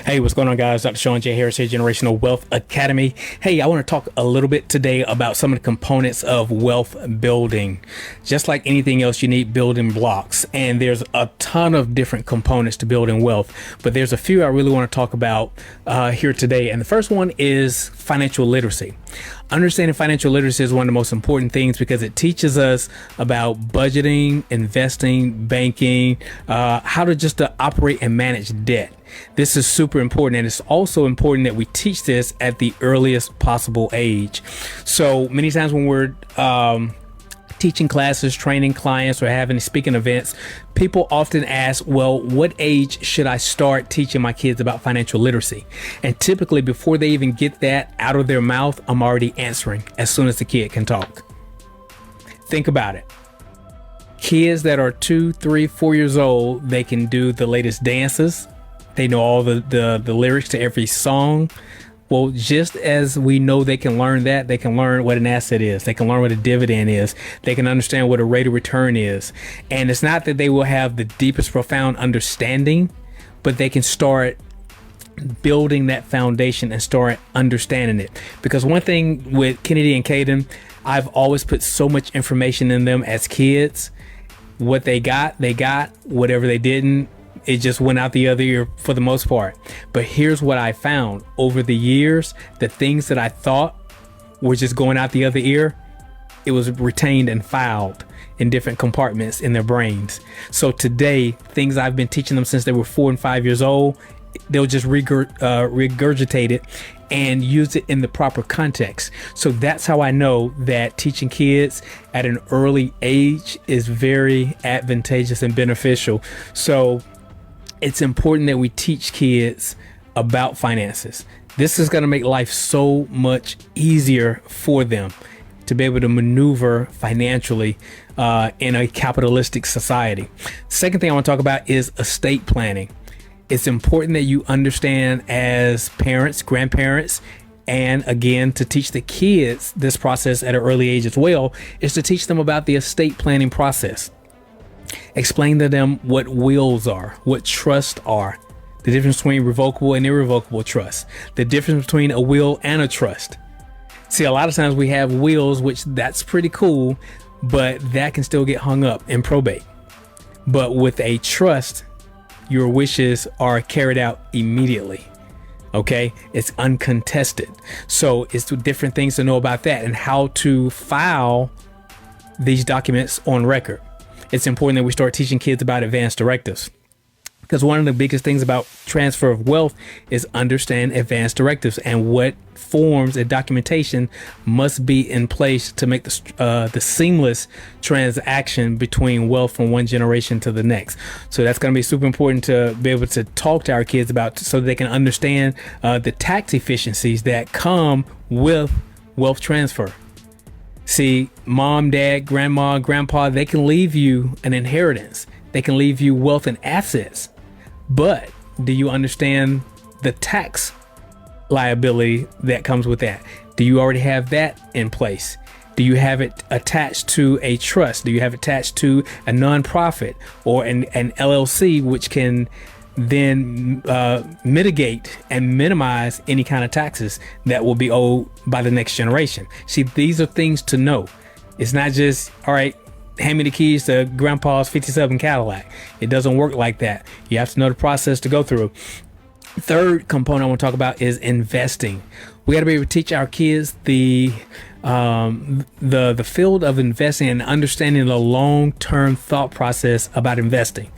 Hey, what's going on, guys? Dr. Sean J. Harris here, Generational Wealth Academy. Hey, I want to talk a little bit today about some of the components of wealth building. Just like anything else, you need building blocks, and there's a ton of different components to building wealth, but there's a few I really want to talk about here today. And the first one is financial literacy. Understanding financial literacy is one of the most important things because it teaches us about budgeting, investing, banking, how to just operate and manage debt. This is super important, and it's also important that we teach this at the earliest possible age. So many times when we're teaching classes, training clients, or having speaking events, people often ask, well, what age should I start teaching my kids about financial literacy? And typically before they even get that out of their mouth, I'm already answering as soon as the kid can talk. Think about it. Kids that are 2, 3, 4 years old, they can do the latest dances. They know all the lyrics to every song. Well, just as we know they can learn that, they can learn what an asset is. They can learn what a dividend is. They can understand what a rate of return is. And it's not that they will have the deepest, profound understanding, but they can start building that foundation and start understanding it. Because one thing with Kennedy and Caden, I've always put so much information in them as kids. What they got. Whatever they didn't, it just went out the other ear for the most part. But here's what I found over the years: the things that I thought were just going out the other ear, it was retained and filed in different compartments in their brains. So today, things I've been teaching them since they were 4 and 5 years old, they'll just regurgitate it and use it in the proper context. So that's how I know that teaching kids at an early age is very advantageous and beneficial. So it's important that we teach kids about finances. This is going to make life so much easier for them to be able to maneuver financially in a capitalistic society. Second thing I want to talk about is estate planning. It's important that you understand as parents, grandparents, and again, to teach the kids this process at an early age as well, is to teach them about the estate planning process. Explain to them what wills are, what trusts are, the difference between revocable and irrevocable trust, the difference between a will and a trust. See, a lot of times we have wills, which that's pretty cool, but that can still get hung up in probate. But with a trust, your wishes are carried out immediately. Okay, it's uncontested. So it's different things to know about that and how to file these documents on record. It's important that we start teaching kids about advance directives, because one of the biggest things about transfer of wealth is understand advance directives and what forms and documentation must be in place to make the seamless transaction between wealth from one generation to the next. So that's going to be super important to be able to talk to our kids about, so that they can understand the tax efficiencies that come with wealth transfer. See, mom, dad, grandma, grandpa, they can leave you an inheritance. They can leave you wealth and assets. But do you understand the tax liability that comes with that? Do you already have that in place? Do you have it attached to a trust? Do you have it attached to a nonprofit or an LLC, which can then mitigate and minimize any kind of taxes that will be owed by the next generation? See, these are things to know. It's not just, all right, hand me the keys to grandpa's 57 Cadillac. It doesn't work like that. You have to know the process to go through. Third component I want to talk about is investing. We got to be able to teach our kids the field of investing and understanding the long-term thought process about investing.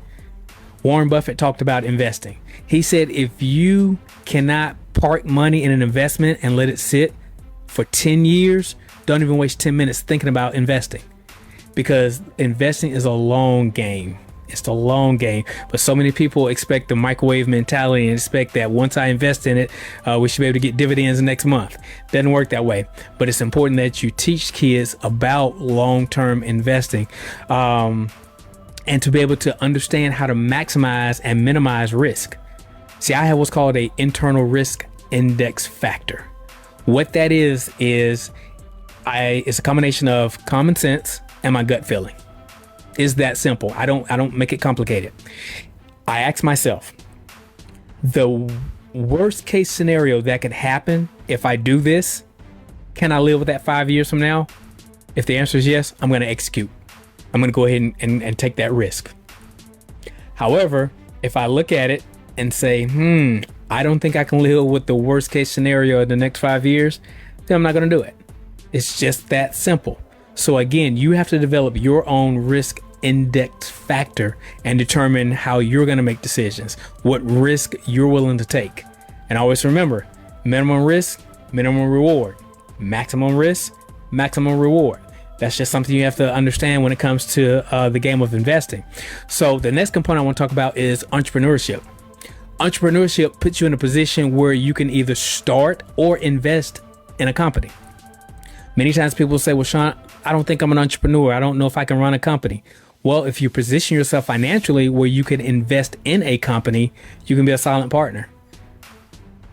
Warren Buffett talked about investing. He said, if you cannot park money in an investment and let it sit for 10 years, don't even waste 10 minutes thinking about investing, because investing is a long game. It's the long game. But so many people expect the microwave mentality and expect that once I invest in it, we should be able to get dividends next month. Doesn't work that way. But it's important that you teach kids about long-term investing. And to be able to understand how to maximize and minimize risk. See, I have what's called a internal risk index factor. What that is it's a combination of common sense and my gut feeling. It's that simple. I don't make it complicated. I ask myself, the Worst case scenario that could happen if I do this, can I live with that 5 years from now? If the answer is yes, I'm going to execute. I'm going to go ahead and take that risk. However, if I look at it and say, I don't think I can live with the worst case scenario in the next 5 years, then I'm not going to do it. It's just that simple. So again, you have to develop your own risk index factor and determine how you're going to make decisions, what risk you're willing to take. And always remember, minimum risk, minimum reward, maximum risk, maximum reward. That's just something you have to understand when it comes to the game of investing. So the next component I want to talk about is entrepreneurship. Entrepreneurship puts you in a position where you can either start or invest in a company. Many times people say, well, Sean, I don't think I'm an entrepreneur. I don't know if I can run a company. Well, if you position yourself financially where you can invest in a company, you can be a silent partner.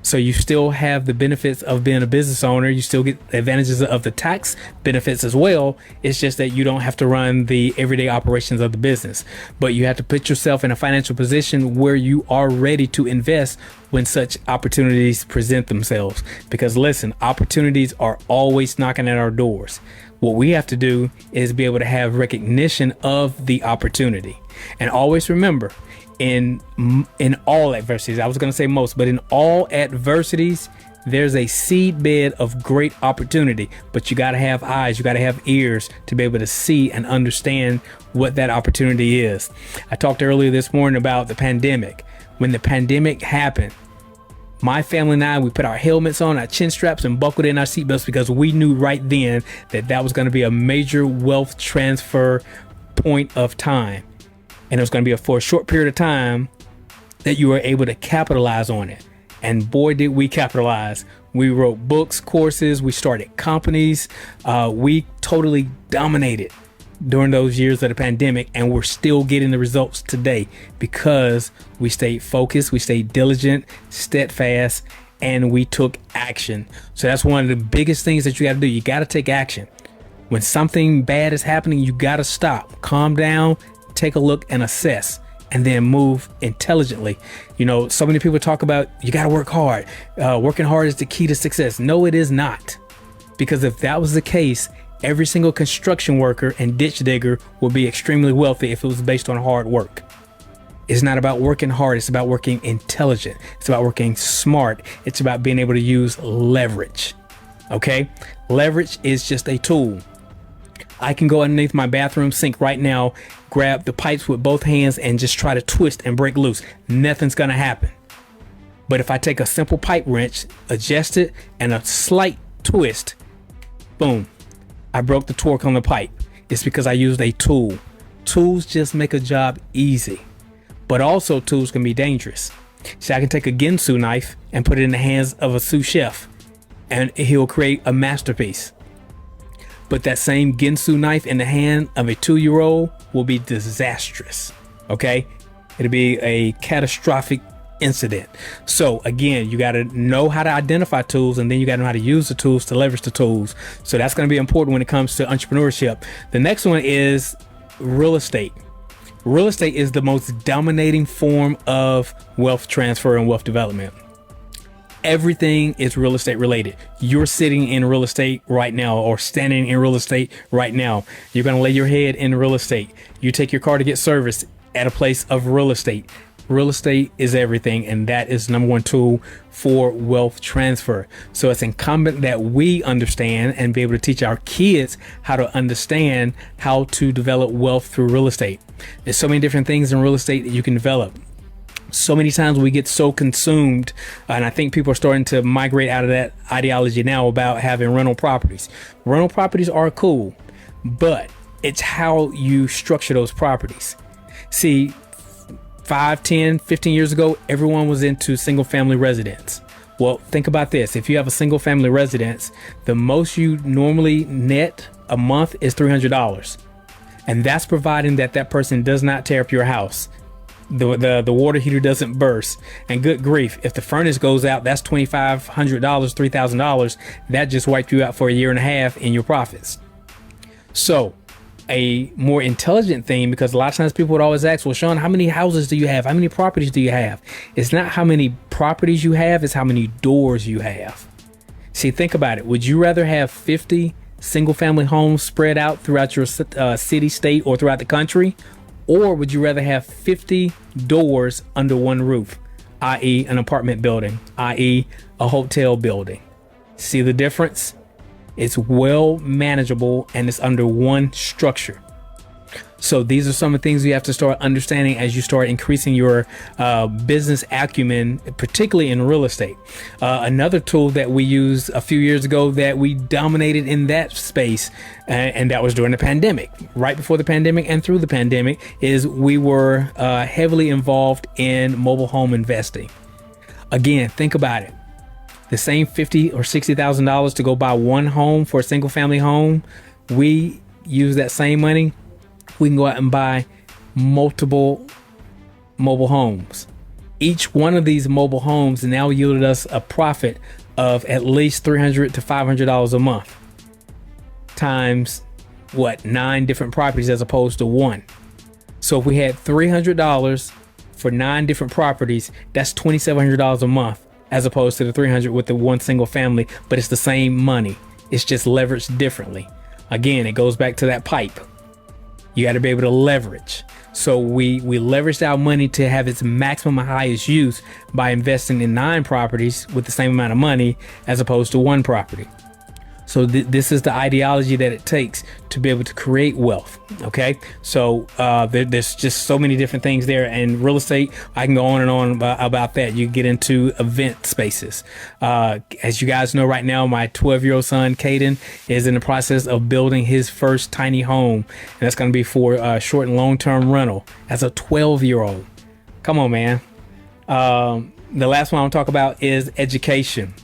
So you still have the benefits of being a business owner. You still get the advantages of the tax benefits as well. It's just that you don't have to run the everyday operations of the business, but you have to put yourself in a financial position where you are ready to invest when such opportunities present themselves. Because listen, opportunities are always knocking at our doors. What we have to do is be able to have recognition of the opportunity. And always remember, in all adversities, I was going to say most, but in all adversities, there's a seed bed of great opportunity. But you got to have eyes, you got to have ears to be able to see and understand what that opportunity is. I talked earlier this morning about the pandemic. When the pandemic happened, my family and I, we put our helmets on, our chin straps, and buckled in our seatbelts because we knew right then that that was going to be a major wealth transfer point of time. And it was going to be for a short period of time that you were able to capitalize on it. And boy, did we capitalize. We wrote books, courses, we started companies. We totally dominated during those years of the pandemic, and we're still getting the results today because we stayed focused, we stayed diligent, steadfast, and we took action. So that's one of the biggest things that you got to do. You got to take action. When something bad is happening, you got to stop, calm down, take a look and assess, and then move intelligently. You know, so many people talk about you got to work hard. Working hard is the key to success. No, it is not. Because if that was the case, every single construction worker and ditch digger will be extremely wealthy if it was based on hard work. It's not about working hard. It's about working intelligent. It's about working smart. It's about being able to use leverage. Okay? Leverage is just a tool. I can go underneath my bathroom sink right now, grab the pipes with both hands and just try to twist and break loose. Nothing's going to happen. But if I take a simple pipe wrench, adjust it, and a slight twist, boom, I broke the torque on the pipe. It's because I used a tool. Tools just make a job easy, but also tools can be dangerous. See, I can take a Ginsu knife and put it in the hands of a sous chef, and he'll create a masterpiece. But that same Ginsu knife in the hand of a 2-year-old will be disastrous. Okay? It'll be a catastrophic incident. So again, you got to know how to identify tools, and then you got to know how to use the tools to leverage the tools. So that's going to be important when it comes to entrepreneurship. The next one is real estate. Real estate is the most dominating form of wealth transfer and wealth development. Everything is real estate related. You're sitting in real estate right now, or standing in real estate right now. You're going to lay your head in real estate. You take your car to get serviced at a place of real estate. Real estate is everything, and that is the number one tool for wealth transfer. So it's incumbent that we understand and be able to teach our kids how to understand how to develop wealth through real estate. There's so many different things in real estate that you can develop. So many times we get so consumed, and I think people are starting to migrate out of that ideology now about having rental properties. Rental properties are cool, but it's how you structure those properties. See, 5, 10, 15 years ago, everyone was into single family residence. Well, think about this. If you have a single family residence, the most you normally net a month is $300. And that's providing that that person does not tear up your house. The water heater doesn't burst. And good grief, if the furnace goes out, that's $2,500, $3,000. That just wiped you out for a year and a half in your profits. So a more intelligent thing, because a lot of times people would always ask, well, Sean, how many houses do you have? How many properties do you have? It's not how many properties you have, it's how many doors you have. See, think about it. Would you rather have 50 single family homes spread out throughout your city, state, or throughout the country? Or would you rather have 50 doors under one roof, i.e. an apartment building, i.e. a hotel building? See the difference? It's well manageable and it's under one structure. So these are some of the things you have to start understanding as you start increasing your business acumen, particularly in real estate. Another tool that we used a few years ago that we dominated in that space, and that was during the pandemic, right before the pandemic and through the pandemic, is we were heavily involved in mobile home investing. Again, think about it. The same $50,000 or $60,000 to go buy one home for a single family home, we use that same money. We can go out and buy multiple mobile homes. Each one of these mobile homes now yielded us a profit of at least $300 to $500 a month, times 9 different properties as opposed to one. So if we had $300 for 9 different properties, that's $2,700 a month, as opposed to the $300 with the one single family, but it's the same money. It's just leveraged differently. Again, it goes back to that pipe. You got to be able to leverage. So we leveraged our money to have its maximum highest use by investing in 9 properties with the same amount of money as opposed to one property. So this is the ideology that it takes to be able to create wealth. Okay. So there's just so many different things there. And real estate, I can go on and on about that. You get into event spaces. As you guys know right now, my 12-year-old son, Caden, is in the process of building his first tiny home. And that's going to be for short and long-term rental as a 12-year-old. Come on, man. The last one I'll talk about is education.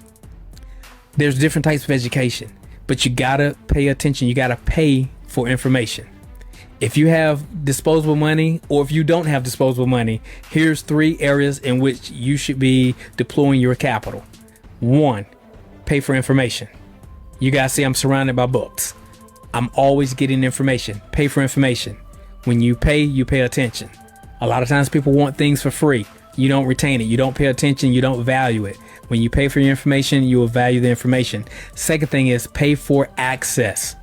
There's different types of education, but you gotta pay attention. You gotta pay for information. If you have disposable money, or if you don't have disposable money, here's 3 areas in which you should be deploying your capital. 1, pay for information. You guys see I'm surrounded by books. I'm always getting information. Pay for information. When you pay attention. A lot of times people want things for free. You don't retain it. You don't pay attention. You don't value it. When you pay for your information, you will value the information. Second thing is pay for access.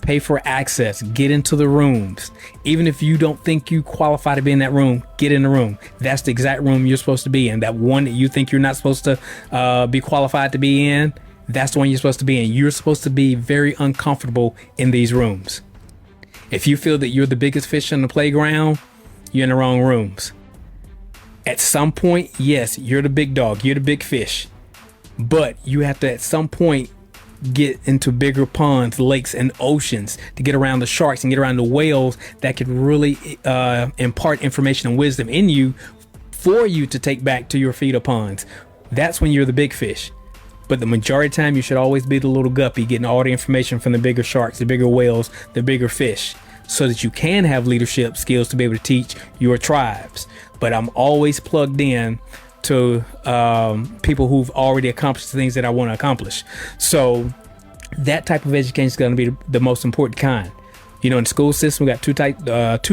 Pay for access. Get into the rooms. Even if you don't think you qualify to be in that room, get in the room. That's the exact room you're supposed to be in. That one that you think you're not supposed to be qualified to be in, that's the one you're supposed to be in. You're supposed to be very uncomfortable in these rooms. If you feel that you're the biggest fish on the playground, you're in the wrong rooms. At some point, yes, you're the big dog, you're the big fish, but you have to at some point get into bigger ponds, lakes, and oceans to get around the sharks and get around the whales that could really impart information and wisdom in you for you to take back to your feeder ponds. That's when you're the big fish. But the majority of the time, you should always be the little guppy, getting all the information from the bigger sharks, the bigger whales, the bigger fish, so that you can have leadership skills to be able to teach your tribes. But I'm always plugged in to people who've already accomplished the things that I want to accomplish. So that type of education is going to be the most important kind. You know, in the school system, we got two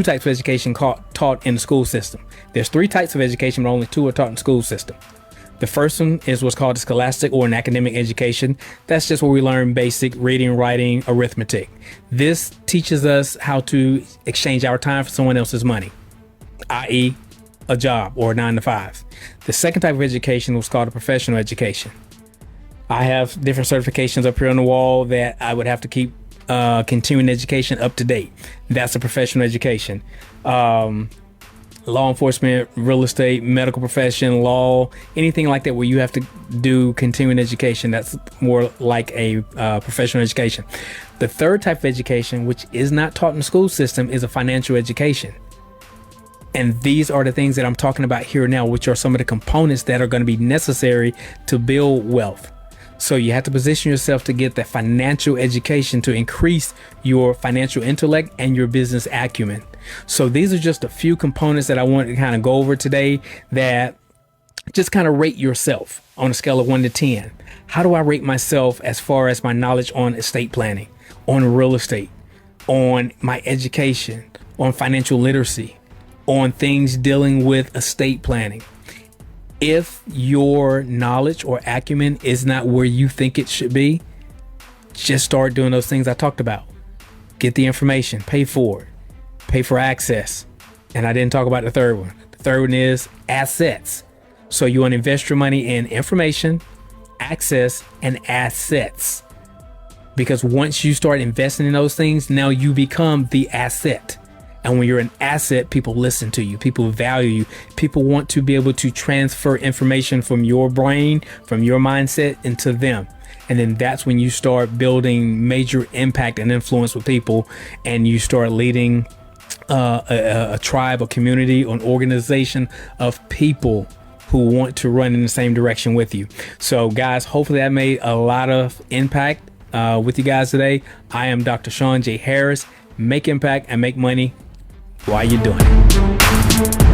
types of education taught in the school system. There's 3 types of education, but only 2 are taught in the school system. The first one is what's called a scholastic or an academic education. That's just where we learn basic reading, writing, arithmetic. This teaches us how to exchange our time for someone else's money, i.e. a job or a 9-to-5. The second type of education was called a professional education. I have different certifications up here on the wall that I would have to keep continuing education up to date. That's a professional education. Law enforcement, real estate, medical profession, law, anything like that where you have to do continuing education. That's more like a professional education. The third type of education, which is not taught in the school system, is a financial education. And these are the things that I'm talking about here now, which are some of the components that are going to be necessary to build wealth. So you have to position yourself to get that financial education to increase your financial intellect and your business acumen. So these are just a few components that I want to kind of go over today that just kind of rate yourself on a scale of 1 to 10. How do I rate myself as far as my knowledge on estate planning, on real estate, on my education, on financial literacy, on things dealing with estate planning. If your knowledge or acumen is not where you think it should be, just start doing those things I talked about. Get the information, pay for it, pay for access. And I didn't talk about the third one. The third one is assets. So you want to invest your money in information, access, and assets. Because once you start investing in those things, now you become the asset. And when you're an asset, people listen to you, people value you, people want to be able to transfer information from your brain, from your mindset into them. And then that's when you start building major impact and influence with people, and you start leading a tribe, a community, an organization of people who want to run in the same direction with you. So guys, hopefully that made a lot of impact with you guys today. I am Dr. Sean J. Harris. Make impact and make money while you're doing it.